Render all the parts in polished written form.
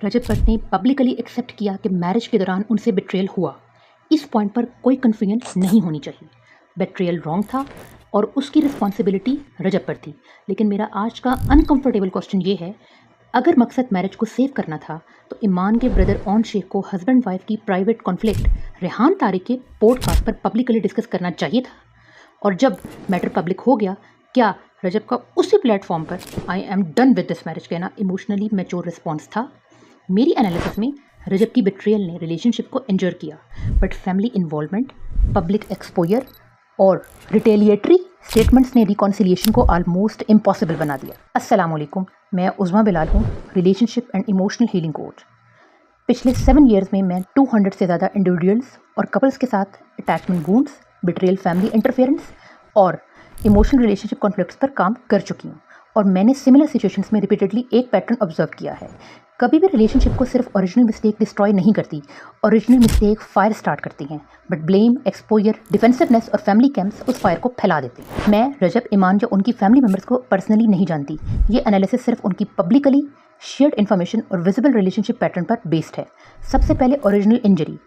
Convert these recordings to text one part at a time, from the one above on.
रजत भट्ट ने publicly accept किया कि मैरिज के दौरान उनसे बिट्रेयल हुआ। इस पॉइंट पर कोई कन्फ्यूजन नहीं होनी चाहिए। बिट्रेयल रॉन्ग था और उसकी रिस्पॉन्सिबिलिटी रजत पर थी। लेकिन मेरा आज का अनकंफर्टेबल क्वेश्चन ये है, अगर मकसद मैरिज को सेव करना था तो ईमान के ब्रदर ऑन शेख को हस्बैंड वाइफ की प्राइवेट कॉन्फ्लिक्ट रेहान तारिक के पॉडकास्ट पर पब्लिकली डिस्कस करना चाहिए था। और जब मैटर पब्लिक हो गया, क्या रजब का उसी प्लेटफॉर्म पर I am done with this marriage कहना इमोशनली मैच्योर रिस्पॉन्स था? मेरी एनालिसिस में रजब की बिट्रियल ने रिलेशनशिप को इंजर किया, but family involvement, public exposure और रिटेलिएटरी स्टेटमेंट्स ने रिकॉन्सिलिएशन को ऑलमोस्ट इम्पॉसिबल बना दिया। अस्सलाम वालेकुम, मैं उज़मा बिलाल हूँ, relationship and emotional healing coach. पिछले 7 ईयर्स में मैं 200 से ज़्यादा इंडिविजुअल्स और कपल्स के साथ attachment wounds, betrayal, family interference और इमोशनल रिलेशनशिप कॉन्फ्लिक्ट्स पर काम कर चुकी हूँ। और मैंने सिमिलर सिचुएशंस में रिपीटेडली एक पैटर्न ऑब्जर्व किया है। कभी भी रिलेशनशिप को सिर्फ ओरिजिनल मिस्टेक डिस्ट्रॉय नहीं करती, ओरिजिनल मिस्टेक फायर स्टार्ट करती हैं, बट ब्लेम, एक्सपोजर, डिफेंसिवनेस और फैमिली कैंप्स उस फायर को फैला देते हैं। मैं रजब, ईमान या उनकी फैमिली मेम्बर्स को पर्सनली नहीं जानती। ये एनालिसिस सिर्फ उनकी पब्लिकली शेयर्ड इन्फॉर्मेशन और विजिबल रिलेशनशिप पैटर्न पर बेस्ड है। सबसे पहले ओरिजिनल इंजरी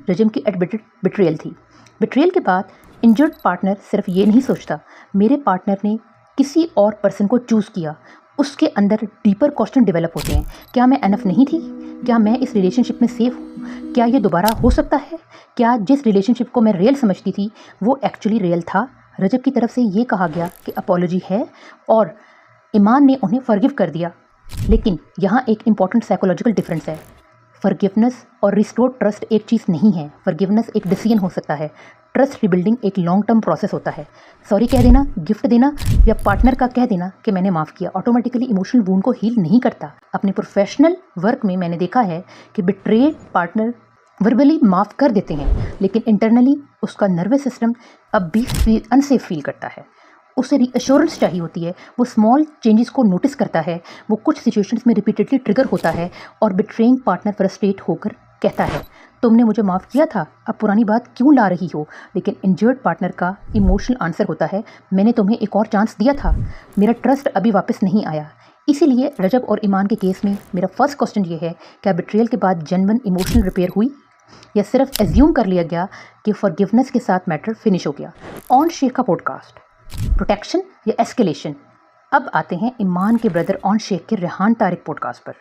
रजब की एडमिटेड बिट्रियल थी। बिट्रियल के बाद इंजर्ड पार्टनर सिर्फ ये नहीं सोचता, मेरे पार्टनर ने किसी और पर्सन को चूज़ किया। उसके अंदर डीपर क्वेश्चन डेवलप होते हैं। क्या मैं एनफ नहीं थी? क्या मैं इस रिलेशनशिप में सेफ हूँ? क्या ये दोबारा हो सकता है? क्या जिस रिलेशनशिप को मैं रियल समझती थी वो एक्चुअली रियल था? रजब की तरफ से ये कहा गया कि अपॉलॉजी है और ईमान ने उन्हें फॉरगिव कर दिया। लेकिन यहाँ एक इम्पॉर्टेंट साइकोलॉजिकल डिफरेंस है। फॉरगिवनेस और रिस्टोर्ड ट्रस्ट एक चीज़ नहीं है। फॉरगिवनेस एक डिसीजन हो सकता है, ट्रस्ट रिबिल्डिंग एक लॉन्ग टर्म प्रोसेस होता है। सॉरी कह देना, गिफ्ट देना या पार्टनर का कह देना कि मैंने माफ़ किया ऑटोमेटिकली इमोशनल वूंड को हील नहीं करता। अपने प्रोफेशनल वर्क में मैंने देखा है कि बिट्रेड पार्टनर वर्बली माफ़ कर देते हैं, लेकिन इंटरनली उसका नर्वस सिस्टम अब भी अनसेफ फील करता है। उसे रीअश्योरेंस चाहिए होती है। वो स्मॉल चेंजेस को नोटिस करता है। वो कुछ सिचुएशंस में रिपीटेडली ट्रिगर होता है और बिट्रेइंग पार्टनर फ्रस्ट्रेट होकर कहता है, तुमने मुझे माफ़ किया था, अब पुरानी बात क्यों ला रही हो? लेकिन इंजर्ड पार्टनर का इमोशनल आंसर होता है, मैंने तुम्हें एक और चांस दिया था, मेरा ट्रस्ट अभी वापस नहीं आया। इसीलिए रजब और ईमान के केस में मेरा फर्स्ट क्वेश्चन ये है, क्या बिट्रियल के बाद जेन्युइन इमोशनल रिपेयर हुई या सिर्फ एज्यूम कर लिया गया कि फॉरगिवनेस के साथ मैटर फिनिश हो गया? ऑन शेख का पॉडकास्ट, प्रोटेक्शन या एस्केलेशन। अब आते हैं ईमान के ब्रदर ऑन शेख के रेहान तारिक पॉडकास्ट पर।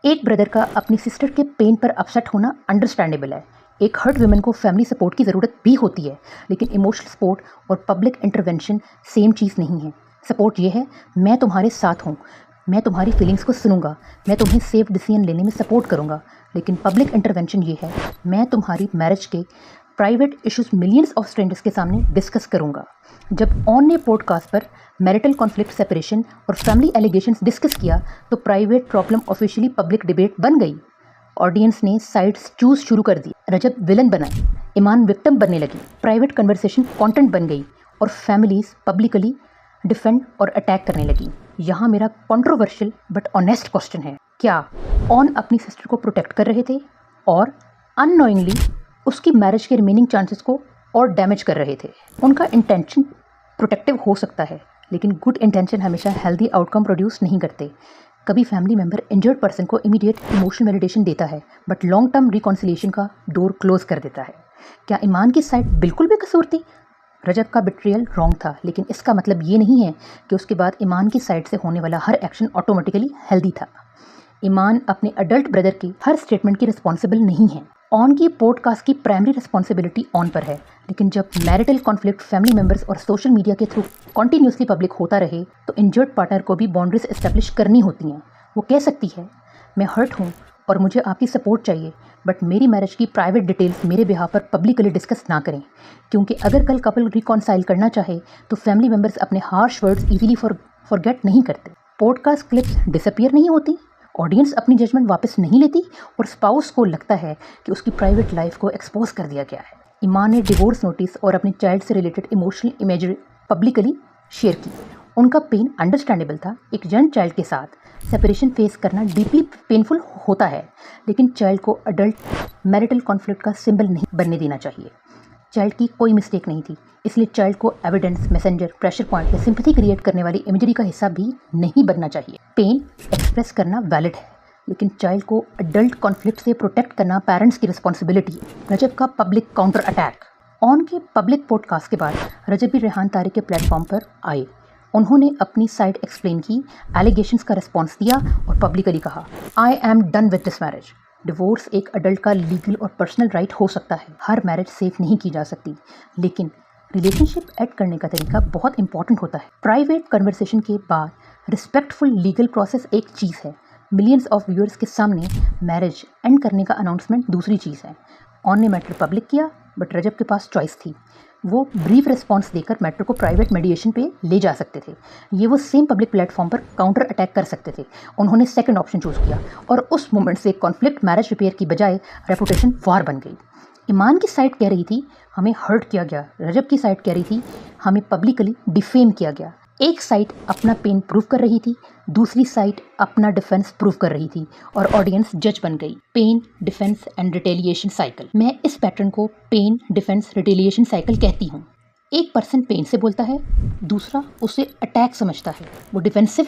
एक ब्रदर का अपनी सिस्टर के पेन पर अपसेट होना अंडरस्टैंडेबल है। एक हर्ट वुमेन को फैमिली सपोर्ट की ज़रूरत भी होती है, लेकिन इमोशनल सपोर्ट और पब्लिक इंटरवेंशन सेम चीज़ नहीं है। सपोर्ट ये है, मैं तुम्हारे साथ हूँ, मैं तुम्हारी फीलिंग्स को सुनूंगा, मैं तुम्हें सेफ डिसीजन लेने में सपोर्ट करूँगा। लेकिन पब्लिक इंटरवेंशन ये है, मैं तुम्हारी मैरिज के private issues millions of strangers के सामने डिस्कस करूंगा। जब ऑन ने पॉडकास्ट पर मैरिटल कॉन्फ्लिक्ट, सेपरेशन और फैमिली एलिगेशंस डिस्कस किया तो private problem officially public debate बन गई। ऑडियंस ने साइड्स चूज शुरू कर दी। रजब विलन बनाए, ईमान विक्टिम बनने लगी, प्राइवेट कन्वर्सेशन कंटेंट बन गई और फैमिलीज पब्लिकली डिफेंड और अटैक करने लगी। यहाँ मेरा कंट्रोवर्शियल बट ऑनेस्ट क्वेश्चन है, क्या ऑन अपनी सिस्टर को प्रोटेक्ट कर रहे थे और अननोइंगली उसकी मैरिज के रिमेनिंग चांसेस को और डैमेज कर रहे थे? उनका इंटेंशन प्रोटेक्टिव हो सकता है, लेकिन गुड इंटेंशन हमेशा हेल्दी आउटकम प्रोड्यूस नहीं करते। कभी फैमिली मेंबर इंजर्ड पर्सन को इमीडिएट इमोशनल वैलिडेशन देता है, बट लॉन्ग टर्म रिकॉन्सिलिएशन का डोर क्लोज कर देता है। क्या ईमान की साइड बिल्कुल भी कसूर थी? रजब का बिट्रियल रॉन्ग था, लेकिन इसका मतलब ये नहीं है कि उसके बाद ईमान की साइड से होने वाला हर एक्शन ऑटोमेटिकली हेल्दी था। ईमान अपने अडल्ट ब्रदर की हर स्टेटमेंट की रिस्पॉन्सिबल नहीं है। ऑन की पॉडकास्ट की प्राइमरी रिस्पॉन्सिबिलिटी ऑन पर है, लेकिन जब मैरिटल कॉन्फ्लिक्ट फैमिली मेंबर्स और सोशल मीडिया के थ्रू कॉन्टीन्यूसली पब्लिक होता रहे तो इंजर्ड पार्टनर को भी बाउंड्रीज एस्टेब्लिश करनी होती हैं। वो कह सकती है, मैं हर्ट हूँ और मुझे आपकी सपोर्ट चाहिए, बट मेरी मैरिज की प्राइवेट डिटेल्स मेरे बिहाफ पर पब्लिकली डिस्कस ना करें, क्योंकि अगर कल कपल रिकॉन्साइल करना चाहे तो फैमिली मेंबर्स अपने हार्श वर्ड्स इजीली फॉरगेट नहीं करते। पॉडकास्ट क्लिप्स डिसअपियर नहीं होती, ऑडियंस अपनी जजमेंट वापस नहीं लेती और स्पाउस को लगता है कि उसकी प्राइवेट लाइफ को एक्सपोज कर दिया गया है। ईमान ने डिवोर्स नोटिस और अपने चाइल्ड से related emotional imagery publicly share की। उनका पेन अंडरस्टैंडेबल था। एक यंग चाइल्ड के साथ सेपरेशन फेस करना डीपली पेनफुल होता है, लेकिन चाइल्ड को अडल्ट मैरिटल कॉन्फ्लिक्ट का सिंबल नहीं बनने देना चाहिए। चाइल्ड की कोई मिस्टेक नहीं थी, इसलिए चाइल्ड को एविडेंस, मैसेंजर, प्रेशर पॉइंट या सिंपैथी क्रिएट करने वाली इमेजरी का हिस्सा भी नहीं बनना चाहिए। पेन एक्सप्रेस करना वैलिड है, लेकिन चाइल्ड को अडल्ट कॉन्फ्लिक्ट से प्रोटेक्ट करना पेरेंट्स की रिस्पॉन्सिबिलिटी है। रजब का पब्लिक काउंटर अटैक। ऑन के पब्लिक पॉडकास्ट के बाद रजब भी रेहान तारिक के प्लेटफॉर्म पर आए। उन्होंने अपनी साइड एक्सप्लेन की, एलिगेशंस का रिस्पॉन्स दिया और पब्लिकली कहा, I am done with this marriage. Divorce एक अडल्ट का लीगल और पर्सनल राइट हो सकता है, हर मैरिज सेफ नहीं की जा सकती, लेकिन रिलेशनशिप एड करने का तरीका बहुत इंपॉर्टेंट होता है। प्राइवेट कन्वर्सेशन के बाद रिस्पेक्टफुल लीगल प्रोसेस एक चीज़ है, मिलियंस ऑफ व्यूअर्स के सामने मैरिज एंड करने का अनाउंसमेंट दूसरी चीज़ है। ऑन ने मैटर पब्लिक किया, बट रजब के पास चॉइस थी। वो ब्रीफ रिस्पॉन्स देकर मैटर को प्राइवेट मेडिएशन पे ले जा सकते थे, ये वो सेम पब्लिक प्लेटफॉर्म पर काउंटर अटैक कर सकते थे। उन्होंने सेकंड ऑप्शन चूज़ किया और उस मोमेंट से कॉन्फ्लिक्ट मैरिज रिपेयर की बजाय रेपुटेशन वार बन गई। ईमान की साइड कह रही थी हमें हर्ट किया गया, रजब की साइड कह रही थी हमें पब्लिकली डिफेम किया गया। एक साइड अपना पेन प्रूव कर रही थी, दूसरी साइड अपना डिफेंस प्रूव कर रही थी और ऑडियंस जज बन गई। Pain, defence and retaliation cycle. मैं इस पैटर्न को पेन, डिफेंस, रिटेलिएशन साइकिल कहती हूँ। एक पर्सन पेन से बोलता है, दूसरा उसे अटैक समझता है, वो डिफेंसिव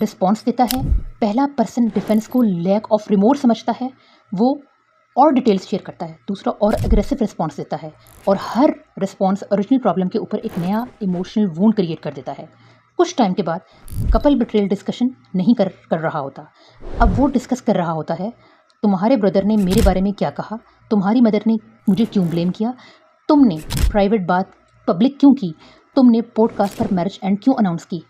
रिस्पॉन्स देता है। पहला पर्सन डिफेंस को लैक ऑफ रिमोर्स समझता है, वो और डिटेल्स शेयर करता है, दूसरा और एग्रेसिव रिस्पॉन्स देता है और हर रिस्पॉन्स ओरिजिनल प्रॉब्लम के ऊपर एक नया इमोशनल वूंड क्रिएट कर देता है। कुछ टाइम के बाद कपल बिट्रेयल डिस्कशन नहीं कर रहा होता, अब वो डिस्कस कर रहा होता है, तुम्हारे ब्रदर ने मेरे बारे में क्या कहा, तुम्हारी मदर ने मुझे क्यों ब्लेम किया, तुमने प्राइवेट बात पब्लिक क्यों की, तुमने पॉडकास्ट पर मैरिज एंड क्यों अनाउंस की।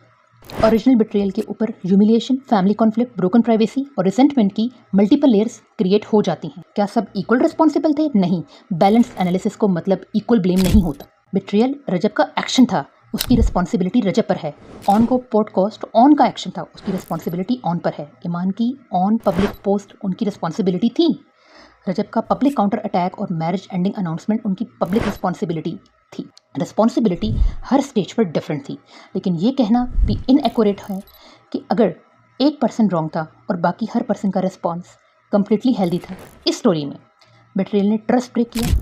ओरिजिनल बिट्रेयल के ऊपर humiliation, family conflict, broken privacy और रिसेंटमेंट की मल्टीपल लेयर्स क्रिएट हो जाती हैं। क्या सब इक्वल रिस्पॉन्सिबल थे? नहीं। बैलेंस एनालिसिस को मतलब इक्वल ब्लेम नहीं होता। बिट्रेयल रजब का एक्शन था, उसकी रिस्पॉन्सिबिलिटी रजब पर है। ऑन को पॉडकास्ट ऑन का एक्शन था, उसकी रिस्पॉन्सिबिलिटी ऑन पर है। ईमान की ऑन पब्लिक पोस्ट उनकी रिस्पॉन्सिबिलिटी थी। रजब का पब्लिक काउंटर अटैक और मैरिज एंडिंग अनाउंसमेंट उनकी पब्लिक रिस्पॉन्सिबिलिटी थी। रिस्पॉन्सिबिलिटी हर स्टेज पर डिफरेंट थी, लेकिन ये कहना भी इनएक्यूरेट है कि अगर एक पर्सन रॉन्ग था और बाकी हर पर्सन का रिस्पॉन्स कंप्लीटली हेल्दी था। इस स्टोरी में बिट्रेयल ने ट्रस्ट ब्रेक किया,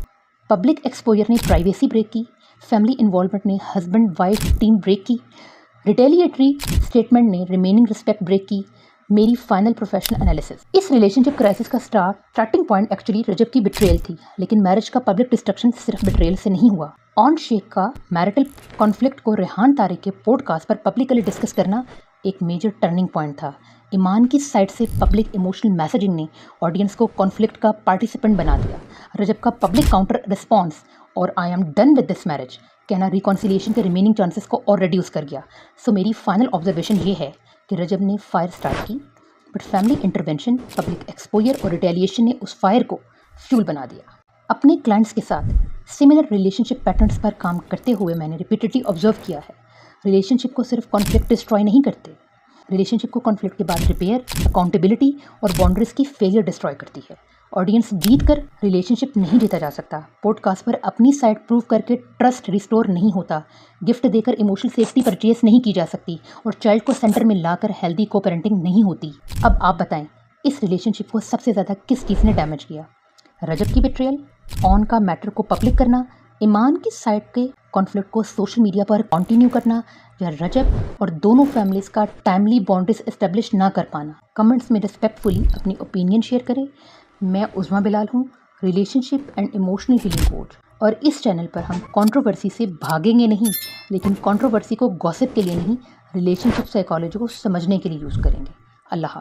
पब्लिक एक्सपोजर ने प्राइवेसी ब्रेक की, फैमिली इन्वॉल्वमेंट ने हस्बैंड वाइफ टीम ब्रेक की, रिटेलिएटरी स्टेटमेंट ने रिमेनिंग रिस्पेक्ट ब्रेक की। मेरी फाइनल प्रोफेशनल एनालिसिस। इस रिलेशनशिप क्राइसिस का स्टार्टिंग पॉइंट एक्चुअली रजब की बिट्रेयल थी, लेकिन मैरिज का पब्लिक डिस्ट्रक्शन सिर्फ बिट्रेयल से नहीं हुआ। ऑन शेख का मैरिटल कॉन्फ्लिक्ट को रेहान तारिक के पॉडकास्ट पर पब्लिकली डिस्कस करना एक मेजर टर्निंग पॉइंट था। ईमान की साइड से पब्लिक इमोशनल मैसेजिंग ने ऑडियंस को कॉन्फ्लिक्ट का पार्टिसिपेंट बना दिया। रजब का पब्लिक काउंटर रिस्पॉन्स और I am done with this marriage कहना रिकॉन्सिलिएशन के रिमेनिंग चांसेस को और रिड्यूस कर गया। सो मेरी फाइनल ऑब्जर्वेशन ये है कि रजब ने फायर स्टार्ट की, but family intervention, public exposure और रिटेलिएशन ने उस फायर को फ्यूल बना दिया। अपने क्लाइंट्स के साथ सिमिलर रिलेशनशिप पैटर्न्स पर काम करते हुए मैंने रिपीटेडली ऑब्जर्व किया है, रिलेशनशिप को सिर्फ कॉन्फ्लिक्ट डिस्ट्रॉय नहीं करते, रिलेशनशिप को कॉन्फ्लिक्ट के बाद रिपेयर, अकाउंटेबिलिटी और बाउंड्रीज की फेलियर डिस्ट्रॉय करती है। ऑडियंस जीत कर रिलेशनशिप नहीं जीता जा सकता। पॉडकास्ट पर अपनी साइड प्रूव करके ट्रस्ट रिस्टोर नहीं होता। गिफ्ट देकर इमोशनल सेफ्टी परचेस नहीं की जा सकती और चाइल्ड को सेंटर में लाकर हेल्दी को पेरेंटिंग नहीं होती। अब आप बताएं, इस रिलेशनशिप को सबसे ज़्यादा किस चीज़ ने डैमेज किया? रजब की बिट्रेयल, ऑन का मैटर को पब्लिक करना, ईमान की साइड के कॉन्फ्लिक्ट को सोशल मीडिया पर कंटिन्यू करना, या रजब और दोनों फैमिलीज़ का टाइमली बाउंड्रीज एस्टेब्लिश ना कर पाना? कमेंट्स में रिस्पेक्टफुली अपनी ओपिनियन शेयर करें। मैं उज़मा बिलाल हूँ, relationship and emotional healing coach, और इस चैनल पर हम कंट्रोवर्सी से भागेंगे नहीं, लेकिन कंट्रोवर्सी को गॉसिप के लिए नहीं, रिलेशनशिप साइकोलॉजी को समझने के लिए यूज़ करेंगे। अल्लाह।